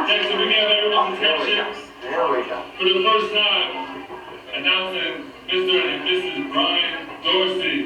Next, we have everyone's attention. For the first time, announcing Mr. and Mrs. Brian Dorsey.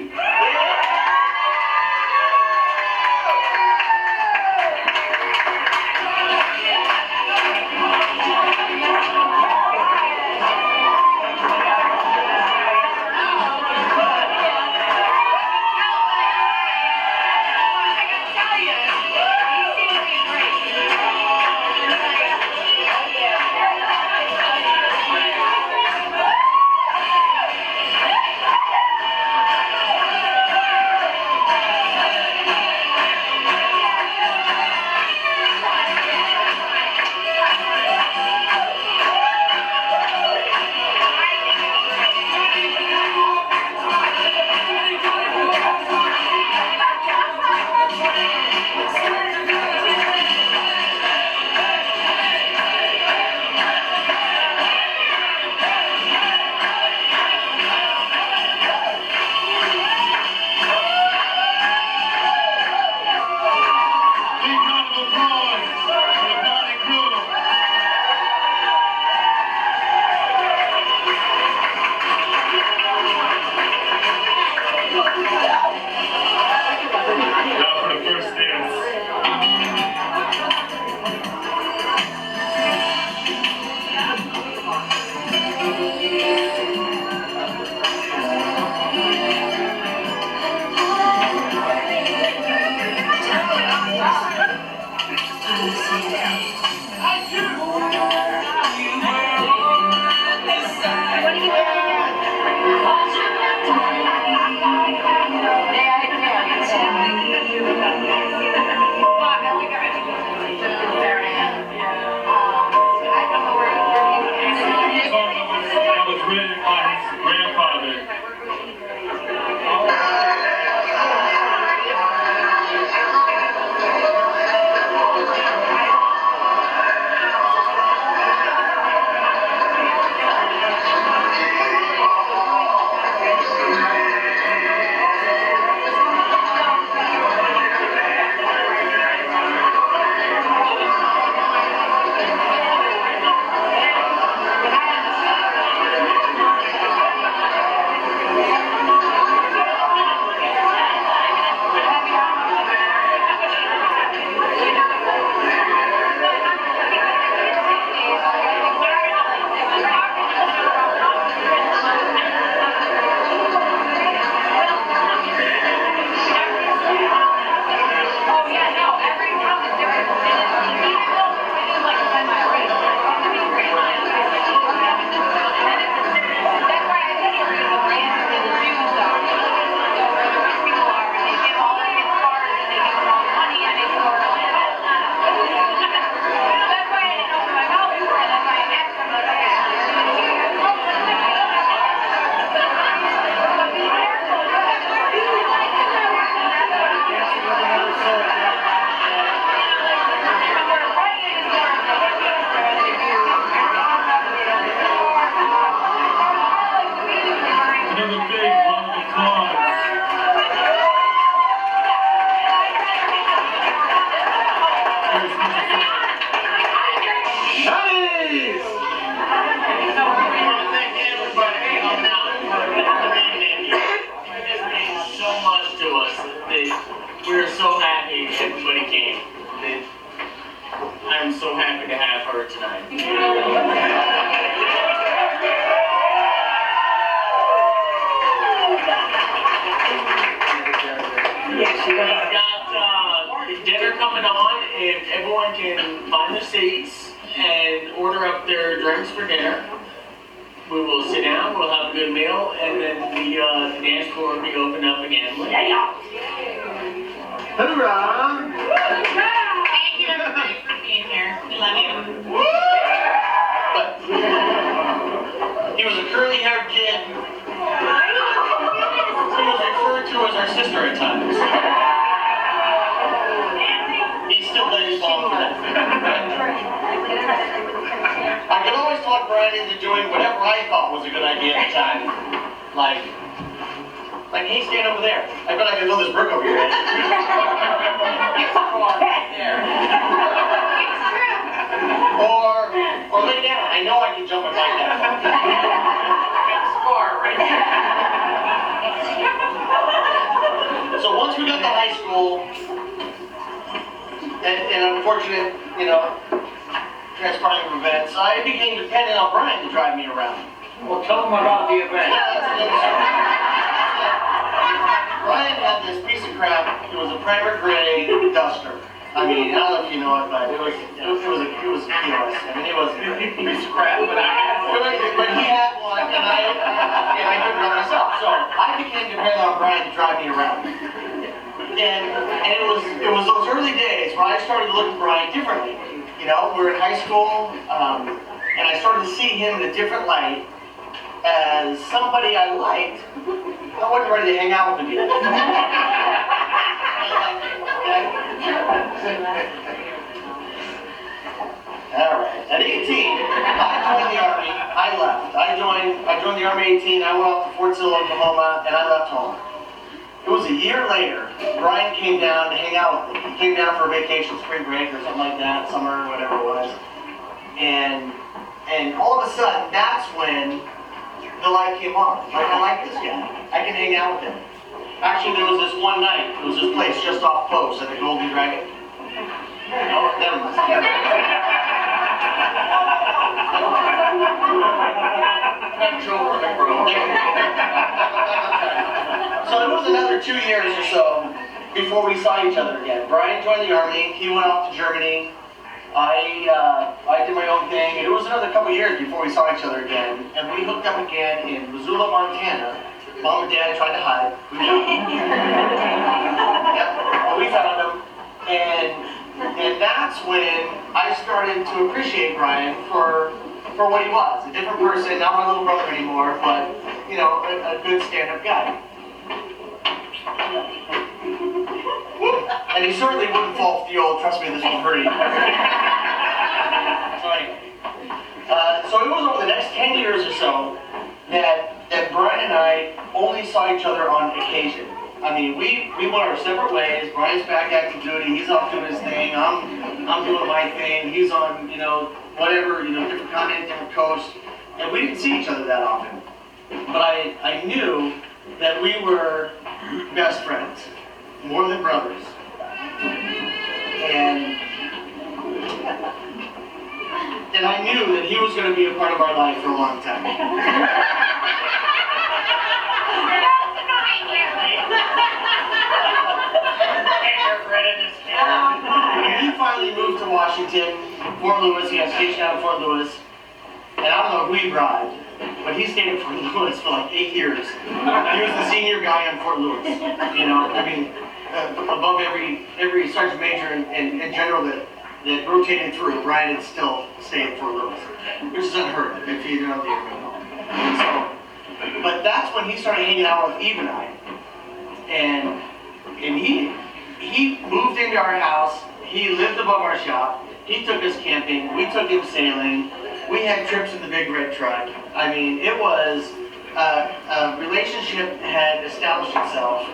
We're so happy everybody came. I'm so happy to have her tonight. We've got dinner coming on. If everyone can find their seats and order up their drinks for dinner, we will sit down, we'll have a good meal, and then the dance floor will be opened up again. Hoorah! Thank you everybody for being here. We love you. But he was a curly-haired kid. He was referred to as our sister at times. He still does fall for that. I could always talk Brian into doing whatever I thought was a good idea at the time. Like Like, hey, stand over there. I bet I can throw this brick over your head. Right there. Or lay down. I know I can jump and bite that far. Got a scar right there. So once we got to high school, and unfortunate, transpiring events, I became dependent on Brian to drive me around. Well, tell them about the event. Brian had this piece of crap. It was a primer gray duster. I mean, I don't know if you know it, but it was POS. I mean, it was a piece of crap, but I had one. But he had one, and I couldn't run myself. So I became dependent on Brian to drive me around. And it was those early days where I started to look at Brian differently. We're in high school, and I started to see him in a different light as somebody I liked. I wasn't ready to hang out with him yet. All right. At 18, I joined the Army. I left. I joined the Army at 18. I went off to Fort Sill, Oklahoma, and I left home. It was a year later. Brian came down to hang out with me. He came down for a vacation, spring break or something like that, summer, whatever it was. And all of a sudden, that's when the light came on. Like, I like this guy. I can hang out with him. Actually, there was this one night. There was this place just off post at the Golden Dragon. No, never mind. So it was another 2 years or so before we saw each other again. Brian joined the Army. He went off to Germany. I did my own thing, and it was another couple years before we saw each other again. And we hooked up again in Missoula, Montana. Mom and Dad tried to hide. We found him. Yep, but we found him. And that's when I started to appreciate Brian for what he was. A different person, not my little brother anymore, but, a good stand-up guy. And he certainly wouldn't fall for the old, trust me, this will hurt you. So it was over the next 10 years or so that Brian and I only saw each other on occasion. I mean, we went our separate ways. Brian's back active duty. He's off doing his thing. I'm doing my thing. He's on, whatever, different continent, different coast. And we didn't see each other that often. But I knew that we were best friends, more than brothers. And I knew that he was going to be a part of our life for a long time. When he finally moved to Washington, Fort Lewis, he got stationed out of Fort Lewis, and I don't know who he bribed, but he stayed at Fort Lewis for like 8 years. He was the senior guy on Fort Lewis, above every sergeant major and general that rotated through, Brian had still stayed at Fort Lewis, which is unheard of if you don't know the area. So, but that's when he started hanging out with Eve and I, and he moved into our house. He lived above our shop. He took us camping. We took him sailing. We had trips in the big red truck. I mean, it was a relationship had established itself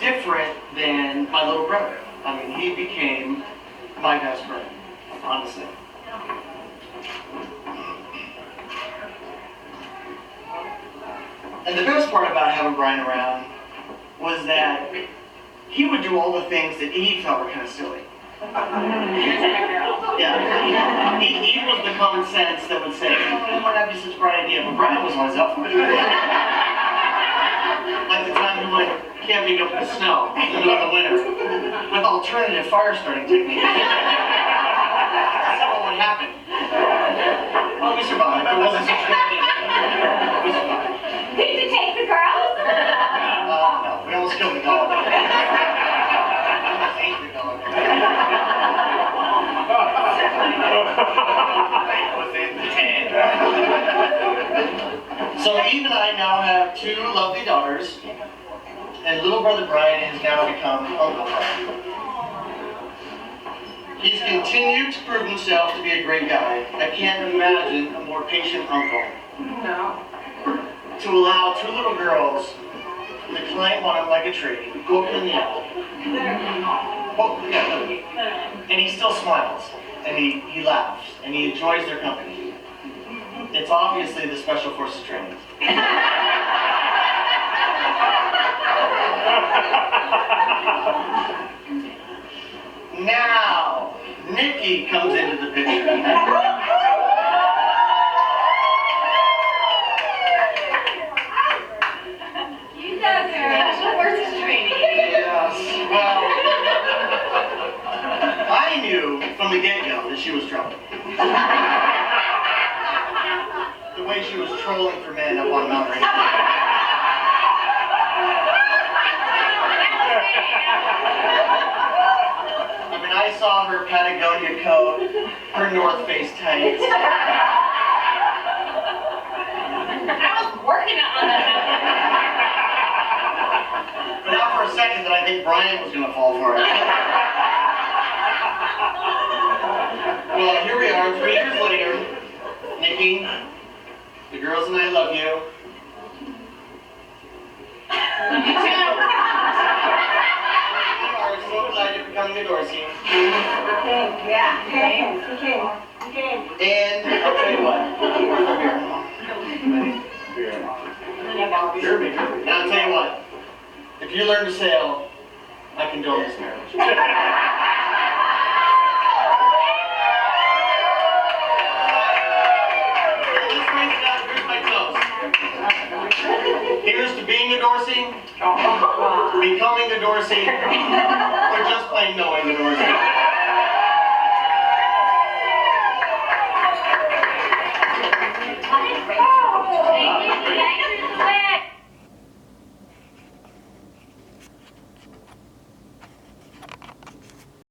different than my little brother. I mean, he became my best friend, honestly. And the best part about having Brian around was that he would do all the things that Eve thought were kind of silly. Yeah. Eve was the common sense that would say, it might not be such a bright idea, but Brian was always up for it. Like the time we went camping up in the snow in the middle of the winter with alternative fire starting techniques. That's not what would happen. Well, we survived. It wasn't such a good idea. We survived. Did you take the girls? No, we almost killed the dog. We almost ate the dog. So Eve and I now have 2 lovely daughters, and little brother Brian has now become Uncle Brian. He's continued to prove himself to be a great guy. I can't imagine a more patient uncle. No. To allow 2 little girls the client wanted like a tree, poke him in the eye. Oh, yeah, literally. And he still smiles, and he laughs, and he enjoys their company. It's obviously the Special Forces training. Now, Niki comes into the picture. You guys are Special Forces training. Yes, well, I knew from the get-go that she was trouble. The way she was trolling for men up on Mount Rainier. I mean, I saw her Patagonia coat, her North Face tights. I was working on that. But not for a second that I think Brian was going to fall for it. Well, here we are, 3 years later. Niki, the girls and I love you. You too. We are so glad you're becoming a Dorsey. Yeah. And I'll tell you what. And I'll tell you what. If you learn to sail, I condone this marriage. Let's raise it up. Here's my toast. Here's to being a Dorsey, becoming a Dorsey, or just plain knowing a Dorsey.